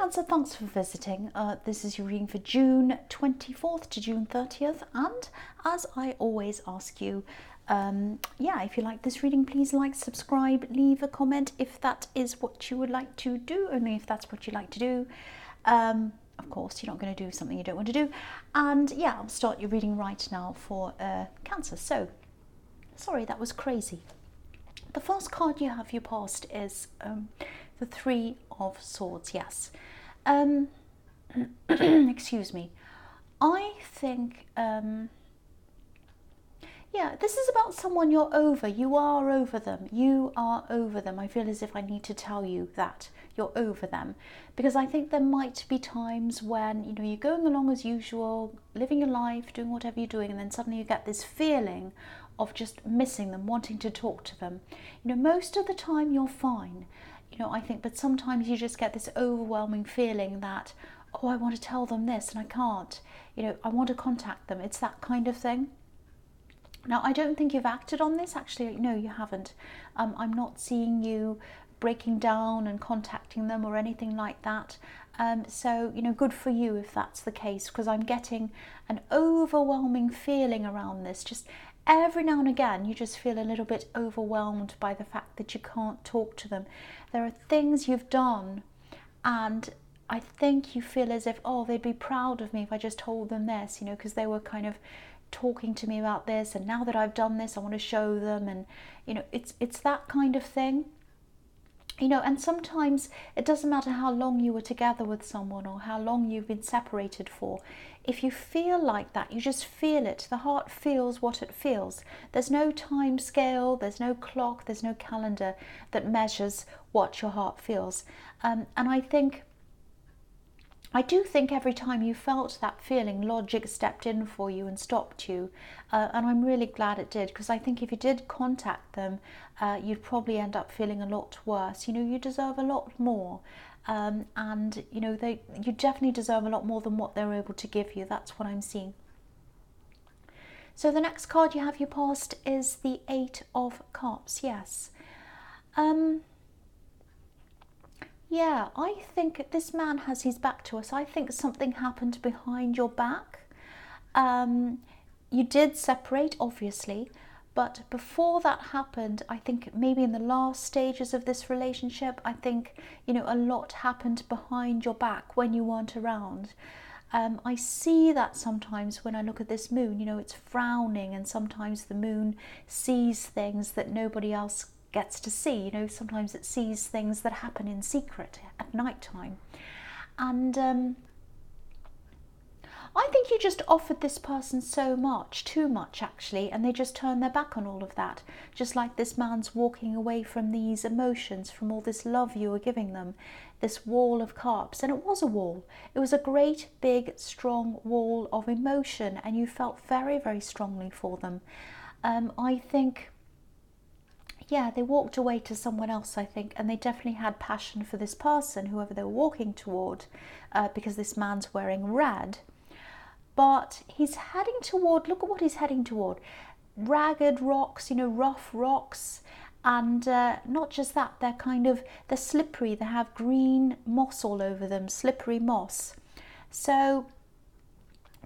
Cancer, thanks for visiting. This is your reading for June 24th to June 30th, and as I always ask you, if you like this reading, please like, subscribe, leave a comment if that is what you would like to do, only if that's what you like to do. Of course, you're not going to do something you don't want to do. And yeah, I'll start your reading right now for Cancer. So, sorry, that was crazy. The first card you have your past is the Three of Swords, yes. Excuse me. I think, this is about someone you're over. You are over them. You are over them. I feel as if I need to tell you that you're over them. Because I think there might be times when, you're going along as usual, living your life, doing whatever you're doing, and then suddenly you get this feeling of just missing them, wanting to talk to them. Most of the time you're fine. I think, but sometimes you just get this overwhelming feeling that, oh, I want to tell them this and I can't. I want to contact them. It's that kind of thing. Now, I don't think you've acted on this. Actually, no, you haven't. I'm not seeing you breaking down and contacting them or anything like that. So, good for you if that's the case, because I'm getting an overwhelming feeling around this. Just every now and again, you just feel a little bit overwhelmed by the fact that you can't talk to them. There are things you've done, and I think you feel as if, oh, they'd be proud of me if I just told them this, because they were kind of talking to me about this, and now that I've done this, I want to show them, and it's that kind of thing. And sometimes it doesn't matter how long you were together with someone or how long you've been separated for. If you feel like that, you just feel it. The heart feels what it feels. There's no time scale, there's no clock, there's no calendar that measures what your heart feels. And I do think every time you felt that feeling, logic stepped in for you and stopped you. And I'm really glad it did, because I think if you did contact them, you'd probably end up feeling a lot worse. You deserve a lot more. And you definitely deserve a lot more than what they're able to give you. That's what I'm seeing. So the next card you have your past is the Eight of Cups, yes. Yeah, I think this man has his back to us. I think something happened behind your back. You did separate, obviously, but before that happened, I think maybe in the last stages of this relationship, I think, a lot happened behind your back when you weren't around. I see that sometimes when I look at this moon, it's frowning, and sometimes the moon sees things that nobody else gets to see. Sometimes it sees things that happen in secret at night time. And I think you just offered this person so much, too much actually, and they just turned their back on all of that. Just like this man's walking away from these emotions, from all this love you were giving them, this wall of cups. And it was a wall. It was a great, big, strong wall of emotion, and you felt very, very strongly for them. I think, yeah, they walked away to someone else, I think, and they definitely had passion for this person, whoever they were walking toward, because this man's wearing red. But he's heading toward, look at what he's heading toward, ragged rocks, rough rocks, and not just that, they're slippery, they have green moss all over them, slippery moss. So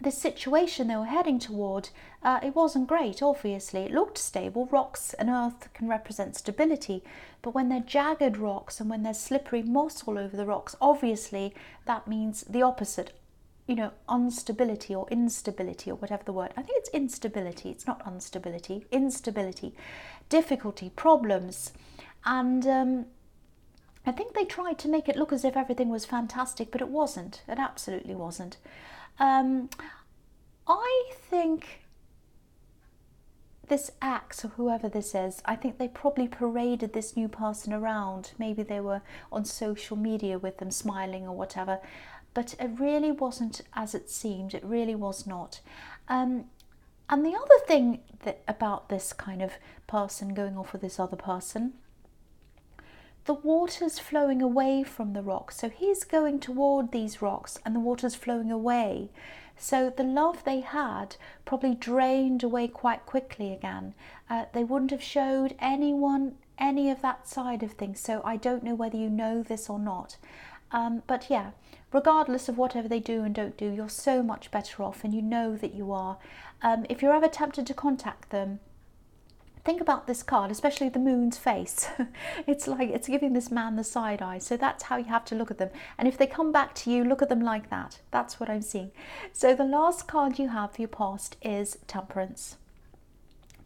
the situation they were heading toward, it wasn't great, obviously. It looked stable. Rocks and earth can represent stability, but when they're jagged rocks and when there's slippery moss all over the rocks, obviously that means the opposite, instability or instability, or whatever the word. I think it's instability, it's not instability, instability, difficulty, problems. And I think they tried to make it look as if everything was fantastic, but it wasn't. It absolutely wasn't. I think this ex, or whoever this is, I think they probably paraded this new person around. Maybe they were on social media with them, smiling or whatever, but it really wasn't as it seemed. It really was not. And the other thing about this kind of person going off with this other person, the water's flowing away from the rocks. So he's going toward these rocks and the water's flowing away. So the love they had probably drained away quite quickly again. They wouldn't have showed anyone any of that side of things. So I don't know whether you know this or not. But yeah, regardless of whatever they do and don't do, you're so much better off, and you know that you are. If you're ever tempted to contact them, think about this card, especially the moon's face. It's like it's giving this man the side eye. So that's how you have to look at them. And if they come back to you, look at them like that. That's what I'm seeing. So the last card you have for your past is Temperance.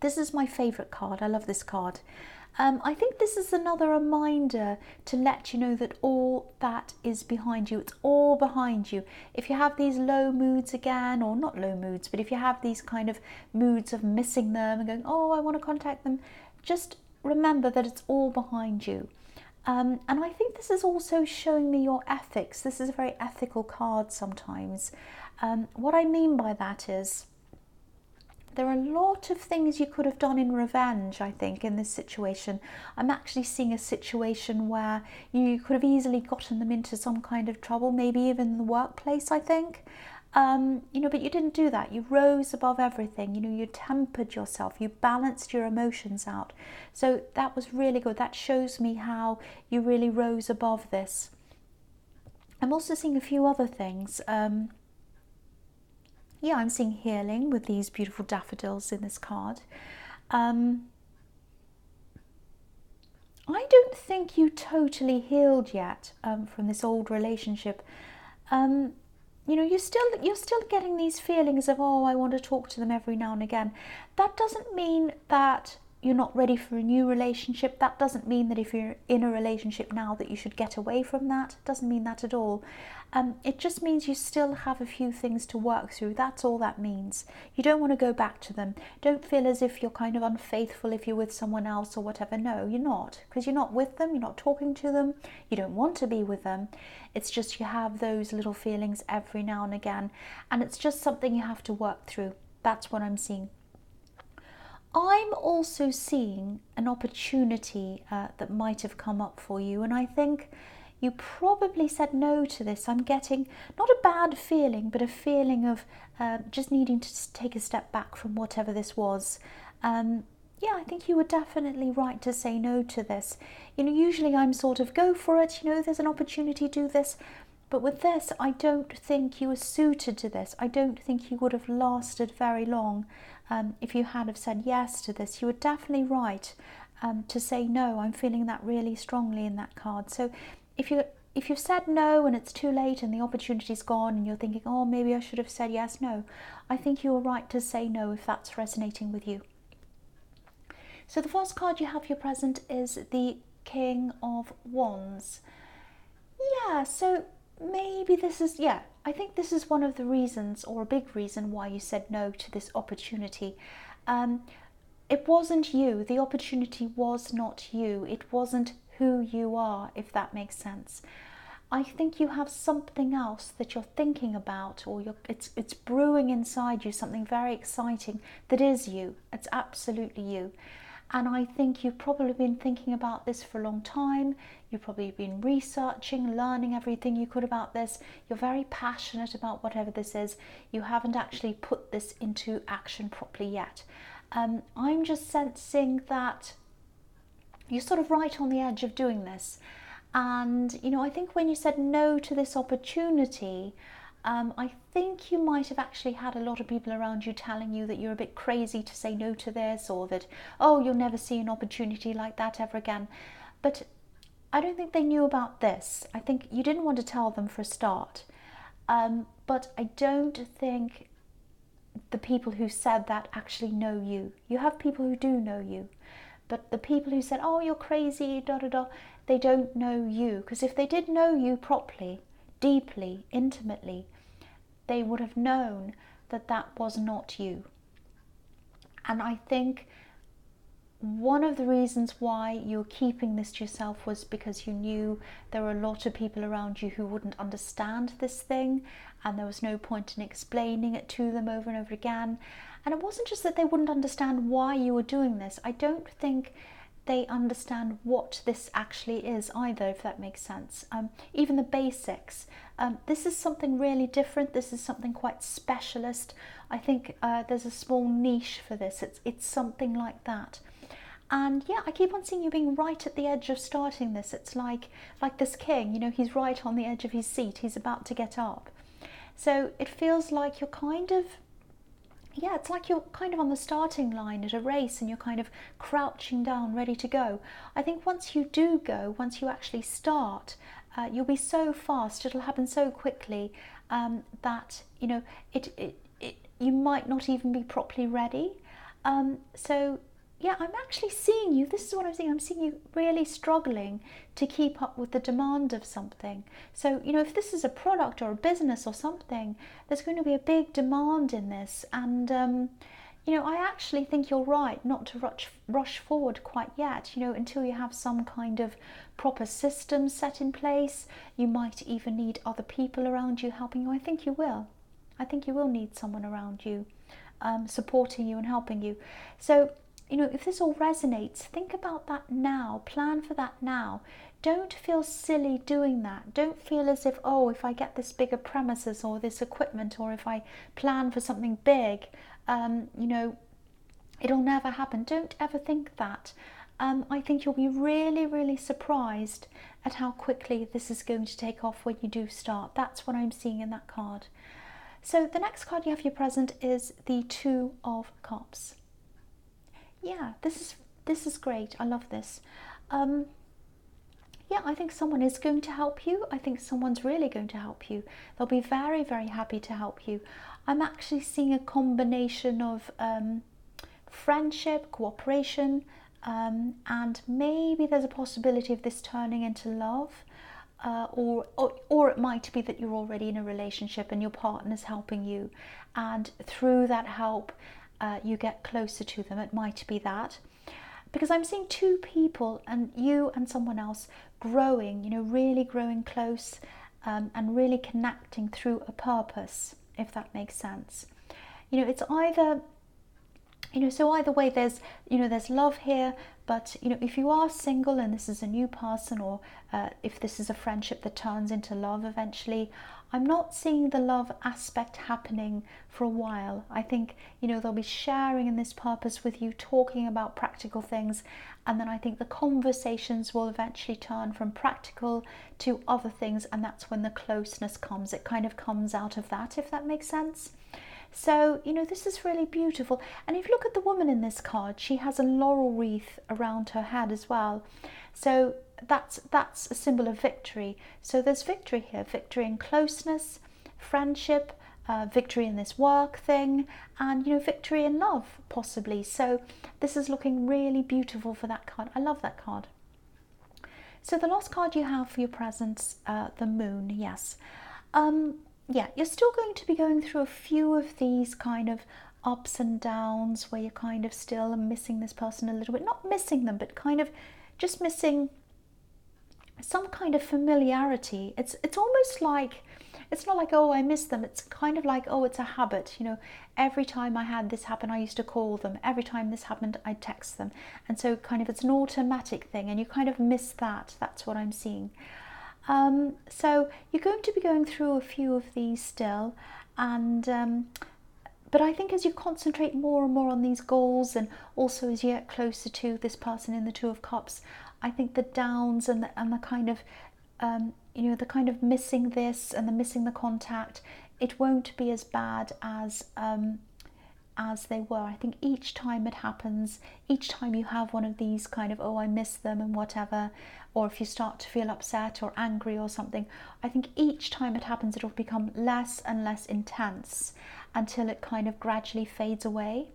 This is my favourite card. I love this card. I think this is another reminder to let you know that all that is behind you. It's all behind you. If you have these low moods again, or not low moods, but if you have these kind of moods of missing them and going, oh, I want to contact them, just remember that it's all behind you. And I think this is also showing me your ethics. This is a very ethical card sometimes. What I mean by that is, there are a lot of things you could have done in revenge, I think, in this situation. I'm actually seeing a situation where you could have easily gotten them into some kind of trouble, maybe even in the workplace, I think. But you didn't do that. You rose above everything. You tempered yourself. You balanced your emotions out. So that was really good. That shows me how you really rose above this. I'm also seeing a few other things. I'm seeing healing with these beautiful daffodils in this card. I don't think you totally healed yet from this old relationship. You're still getting these feelings of, oh, I want to talk to them every now and again. That doesn't mean that you're not ready for a new relationship. That doesn't mean that if you're in a relationship now that you should get away from that. It doesn't mean that at all. It just means you still have a few things to work through. That's all that means. You don't want to go back to them. Don't feel as if you're kind of unfaithful if you're with someone else or whatever. No, you're not, because you're not with them. You're not talking to them. You don't want to be with them. It's just you have those little feelings every now and again, and it's just something you have to work through. That's what I'm seeing. I'm also seeing an opportunity that might have come up for you, and I think you probably said no to this. I'm getting not a bad feeling, but a feeling of just needing to take a step back from whatever this was. I think you were definitely right to say no to this. Usually I'm sort of, go for it, there's an opportunity, do this. But with this, I don't think you were suited to this. I don't think you would have lasted very long if you had have said yes to this. You were definitely right to say no. I'm feeling that really strongly in that card. So if you've said no and it's too late and the opportunity's gone and you're thinking, oh, maybe I should have said yes, no, I think you were right to say no if that's resonating with you. So the first card you have for your present is the King of Wands. Yeah, so maybe this is, I think this is one of the reasons, or a big reason, why you said no to this opportunity. It wasn't you. The opportunity was not you. It wasn't who you are, if that makes sense. I think you have something else that you're thinking about, or it's brewing inside you, something very exciting that is you. It's absolutely you. And I think you've probably been thinking about this for a long time. You've probably been researching, learning everything you could about this. You're very passionate about whatever this is. You haven't actually put this into action properly yet. I'm just sensing that you're sort of right on the edge of doing this. And, I think when you said no to this opportunity, I think you might have actually had a lot of people around you telling you that you're a bit crazy to say no to this, or that, oh, you'll never see an opportunity like that ever again. But I don't think they knew about this. I think you didn't want to tell them for a start. But I don't think the people who said that actually know you. You have people who do know you. But the people who said, oh, you're crazy, they don't know you. Because if they did know you properly, deeply, intimately, they would have known that that was not you. And I think one of the reasons why you were keeping this to yourself was because you knew there were a lot of people around you who wouldn't understand this thing, and there was no point in explaining it to them over and over again. And it wasn't just that they wouldn't understand why you were doing this. I don't think they understand what this actually is either, if that makes sense. Even the basics. This is something really different. This is something quite specialist. I think there's a small niche for this. It's something like that. And yeah, I keep on seeing you being right at the edge of starting this. It's like this king, you know, he's right on the edge of his seat. He's about to get up. So it feels like you're kind of, yeah, it's like you're kind of on the starting line at a race and you're kind of crouching down, ready to go. I think once you do go, once you actually start, you'll be so fast, it'll happen so quickly that, you know, you might not even be properly ready. So yeah, I'm actually seeing you, this is what I'm seeing, I'm seeing you really struggling to keep up with the demand of something. So, you know, if this is a product or a business or something, there's going to be a big demand in this. And, you know, I actually think you're right not to rush forward quite yet, you know, until you have some kind of proper system set in place. You might even need other people around you helping you. I think you will. I think you will need someone around you supporting you and helping you. So, you know, if this all resonates, think about that now, plan for that now. Don't feel silly doing that. Don't feel as if, oh, if I get this bigger premises or this equipment, or if I plan for something big, you know, it'll never happen. Don't ever think that. I think you'll be really, really surprised at how quickly this is going to take off when you do start. That's what I'm seeing in that card. So the next card you have for your present is the Two of Cups. Yeah, this is great. I love this. Yeah, I think someone is going to help you. I think someone's really going to help you. They'll be very, very happy to help you. I'm actually seeing a combination of friendship, cooperation, and maybe there's a possibility of this turning into love. Or it might be that you're already in a relationship and your partner's helping you, and through that help you get closer to them. It might be that, because I'm seeing two people, and you and someone else growing, you know, really growing close, and really connecting through a purpose, if that makes sense. You know, it's either, you know, so either way there's, you know, there's love here, but, you know, if you are single and this is a new person, or if this is a friendship that turns into love eventually, I'm not seeing the love aspect happening for a while. I think, you know, they'll be sharing in this purpose with you, talking about practical things, and then I think the conversations will eventually turn from practical to other things, and that's when the closeness comes. It kind of comes out of that, if that makes sense. So, you know, this is really beautiful. And if you look at the woman in this card, she has a laurel wreath around her head as well. So that's a symbol of victory. So there's victory here, victory in closeness, friendship, victory in this work thing, and, you know, victory in love possibly. So this is looking really beautiful for that card. I love that card. So the last card you have for your presents, the Moon. Yes. Yeah, you're still going to be going through a few of these kind of ups and downs where you're kind of still missing this person a little bit. Not missing them, but kind of just missing some kind of familiarity. It's almost like, it's not like, oh, I miss them. It's kind of like, oh, it's a habit. You know, every time I had this happen, I used to call them. Every time this happened, I'd text them. And so kind of it's an automatic thing, and you kind of miss that. That's what I'm seeing. So you're going to be going through a few of these still, and but I think as you concentrate more and more on these goals, and also as you get closer to this person in the Two of Cups, I think the downs and the kind of you know, the kind of missing this and the missing the contact, it won't be as bad as they were. I think each time it happens, each time you have one of these kind of, oh, I miss them and whatever, or if you start to feel upset or angry or something, I think each time it happens, it'll become less and less intense until it kind of gradually fades away.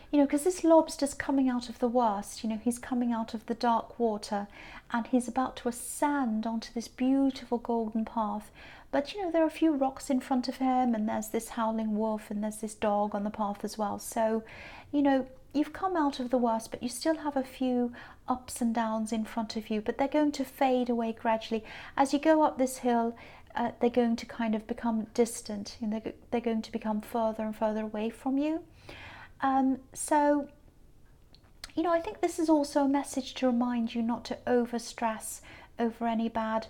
You know, because this lobster's coming out of the worst, you know, he's coming out of the dark water and he's about to ascend onto this beautiful golden path. But, you know, there are a few rocks in front of him, and there's this howling wolf, and there's this dog on the path as well. So, you know, you've come out of the worst, but you still have a few ups and downs in front of you, but they're going to fade away gradually. As you go up this hill, they're going to kind of become distant, and they're going to become further and further away from you. So, you know, I think this is also a message to remind you not to overstress over any bad,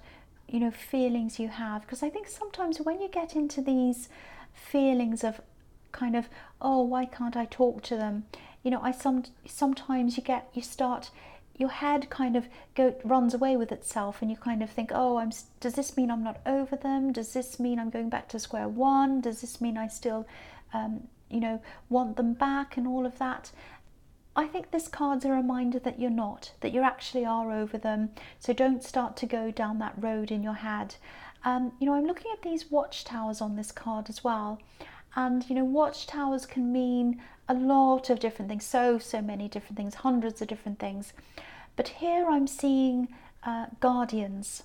you know, feelings you have, because I think sometimes when you get into these feelings of kind of, oh, why can't I talk to them, You know, sometimes you start, your head kind of runs away with itself, and you kind of think, oh, does this mean I'm not over them? Does this mean I'm going back to square one? Does this mean I still, you know, want them back and all of that? I think this card's a reminder that you're not, that you actually are over them. So don't start to go down that road in your head. You know, I'm looking at these watchtowers on this card as well. And, you know, watchtowers can mean a lot of different things, so many different things, hundreds of different things. But here I'm seeing guardians.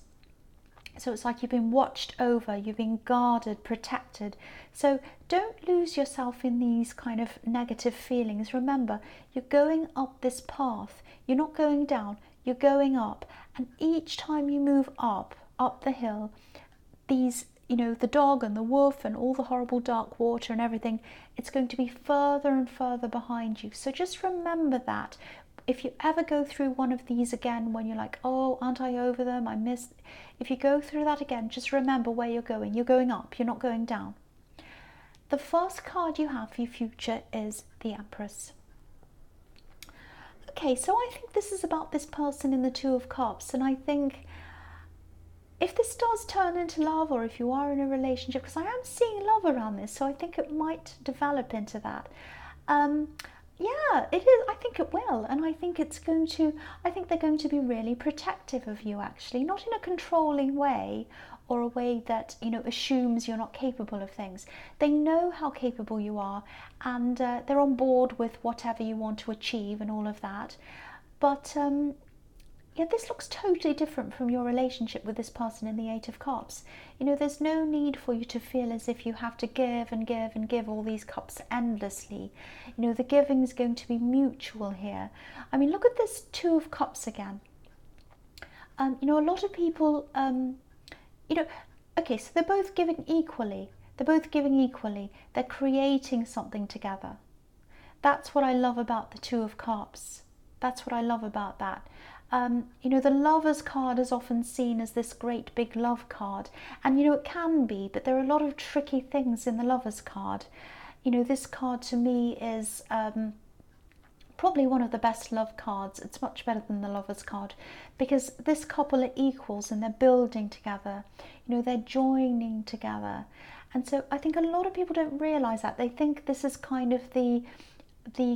So it's like you've been watched over, you've been guarded, protected. So don't lose yourself in these kind of negative feelings. Remember, you're going up this path. You're not going down, you're going up. And each time you move up the hill, these, you know, the dog and the wolf and all the horrible dark water and everything, it's going to be further and further behind you. So just remember that. If you ever go through one of these again, when you're like, oh, aren't I over them? I missed. If you go through that again, just remember where you're going. You're going up, you're not going down. The first card you have for your future is the Empress. Okay, so I think this is about this person in the Two of Cups, and I think if this does turn into love, or if you are in a relationship, because I am seeing love around this, so I think it might develop into that. Yeah, it is. I think it will, and I think it's going to. I think they're going to be really protective of you, actually, not in a controlling way or a way that, you know, assumes you're not capable of things. They know how capable you are, and they're on board with whatever you want to achieve and all of that. But yeah, this looks totally different from your relationship with this person in the Eight of Cups. You know, there's no need for you to feel as if you have to give and give and give all these cups endlessly. You know, the giving is going to be mutual here. I mean, look at this Two of Cups again. You know, a lot of people, you know, okay, so they're both giving equally. They're both giving equally. They're creating something together. That's what I love about the Two of Cups. That's what I love about that. You know, the Lovers card is often seen as this great big love card, and you know, it can be, but there are a lot of tricky things in the Lovers card. You know, this card to me is probably one of the best love cards. It's much better than the Lovers card, because this couple are equals and they're building together. You know, they're joining together. And so I think a lot of people don't realize that. They think this is kind of the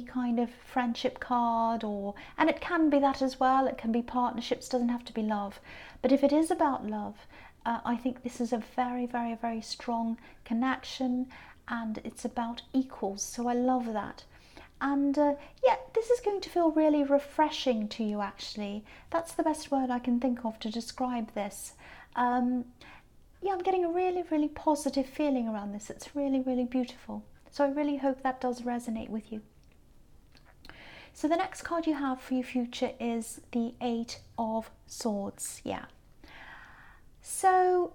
kind of friendship card, and it can be that as well. It can be partnerships, doesn't have to be love. But if it is about love, I think this is a very, very, very strong connection, and it's about equals. So I love that. And yeah, this is going to feel really refreshing to you, actually. That's the best word I can think of to describe this. Yeah, I'm getting a really, really positive feeling around this. It's really, really beautiful. So I really hope that does resonate with you. So the next card you have for your future is the Eight of Swords. Yeah. So,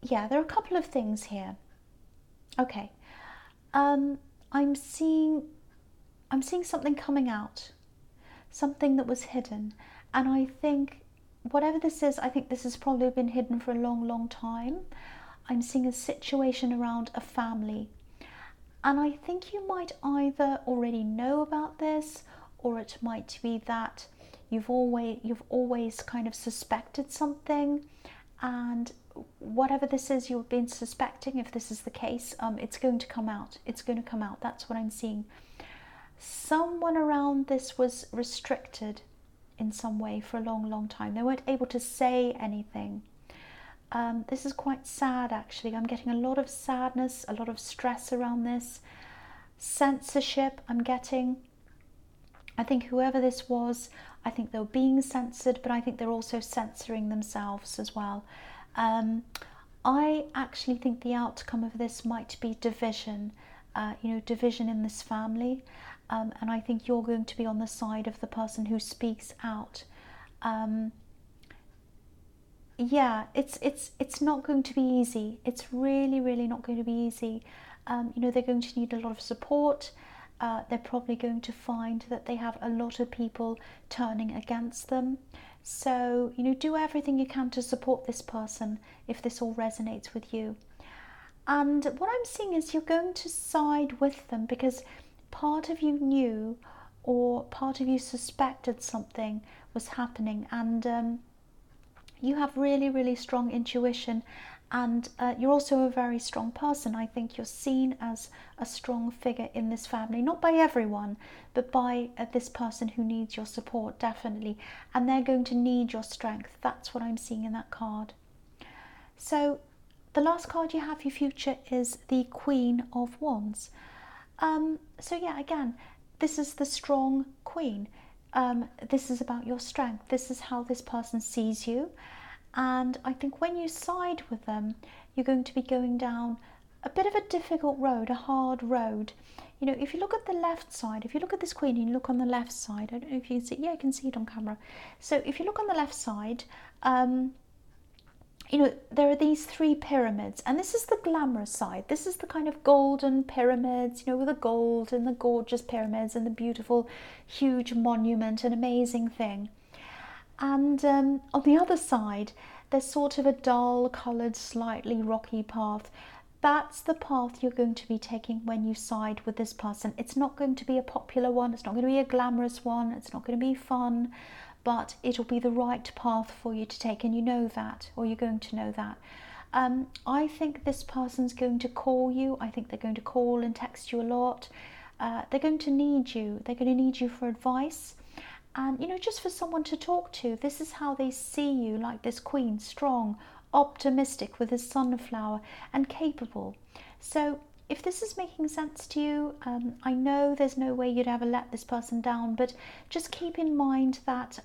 yeah, there are a couple of things here. Okay. I'm seeing something coming out, something that was hidden, and I think whatever this is, I think this has probably been hidden for a long, long time. I'm seeing a situation around a family, and I think you might either already know about this, or it might be that you've always kind of suspected something, and whatever this is you've been suspecting, if this is the case, it's going to come out. It's going to come out. That's what I'm seeing. Someone around this was restricted in some way for a long, long time. They weren't able to say anything. This is quite sad, actually. I'm getting a lot of sadness, a lot of stress around this. Censorship, I'm getting. I think whoever this was, I think they were being censored, but I think they're also censoring themselves as well. I actually think the outcome of this might be division, you know, division in this family. And I think you're going to be on the side of the person who speaks out. Yeah, it's not going to be easy. It's really, really not going to be easy. You know, they're going to need a lot of support. They're probably going to find that they have a lot of people turning against them. So, you know, do everything you can to support this person if this all resonates with you. And what I'm seeing is you're going to side with them, because part of you knew or part of you suspected something was happening, and you have really, really strong intuition, and you're also a very strong person. I think you're seen as a strong figure in this family, not by everyone, but by this person who needs your support, definitely, and they're going to need your strength. That's what I'm seeing in that card. So the last card you have for your future is the Queen of Wands. So yeah, again, this is the strong queen. This is about your strength. This is how this person sees you. And I think when you side with them, you're going to be going down a bit of a difficult road, a hard road. You know, if you look at the left side, if you look at this queen and you look on the left side, I don't know if you can see, yeah, I can see it on camera. So if you look on the left side, you know, there are these three pyramids, and this is the glamorous side. This is the kind of golden pyramids, you know, with the gold and the gorgeous pyramids and the beautiful, huge monument, an amazing thing. And on the other side, there's sort of a dull coloured, slightly rocky path. That's the path you're going to be taking when you side with this person. It's not going to be a popular one. It's not going to be a glamorous one. It's not going to be fun, but it'll be the right path for you to take, and you know that, or you're going to know that. I think this person's going to call you. I think they're going to call and text you a lot. They're going to need you. They're going to need you for advice. And, you know, just for someone to talk to. This is how they see you, like this queen, strong, optimistic with a sunflower, and capable. So if this is making sense to you, I know there's no way you'd ever let this person down, but just keep in mind that,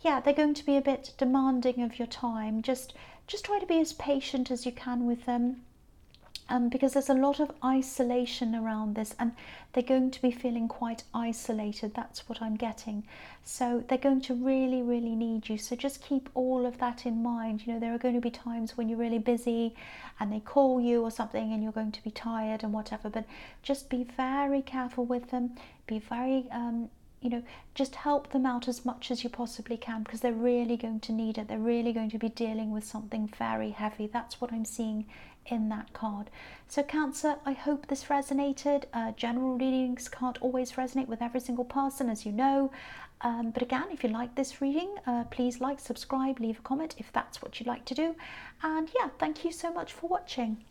yeah, they're going to be a bit demanding of your time. Just try to be as patient as you can with them. Because there's a lot of isolation around this, and they're going to be feeling quite isolated. That's what I'm getting. So they're going to really, really need you. So just keep all of that in mind. You know, there are going to be times when you're really busy and they call you or something and you're going to be tired and whatever, but just be very careful with them. Be very, you know, just help them out as much as you possibly can, because they're really going to need it. They're really going to be dealing with something very heavy. That's what I'm seeing in that card. So Cancer, I hope this resonated. General readings can't always resonate with every single person, as you know, but again, if you like this reading, please like, subscribe, leave a comment if that's what you'd like to do, and yeah, thank you so much for watching.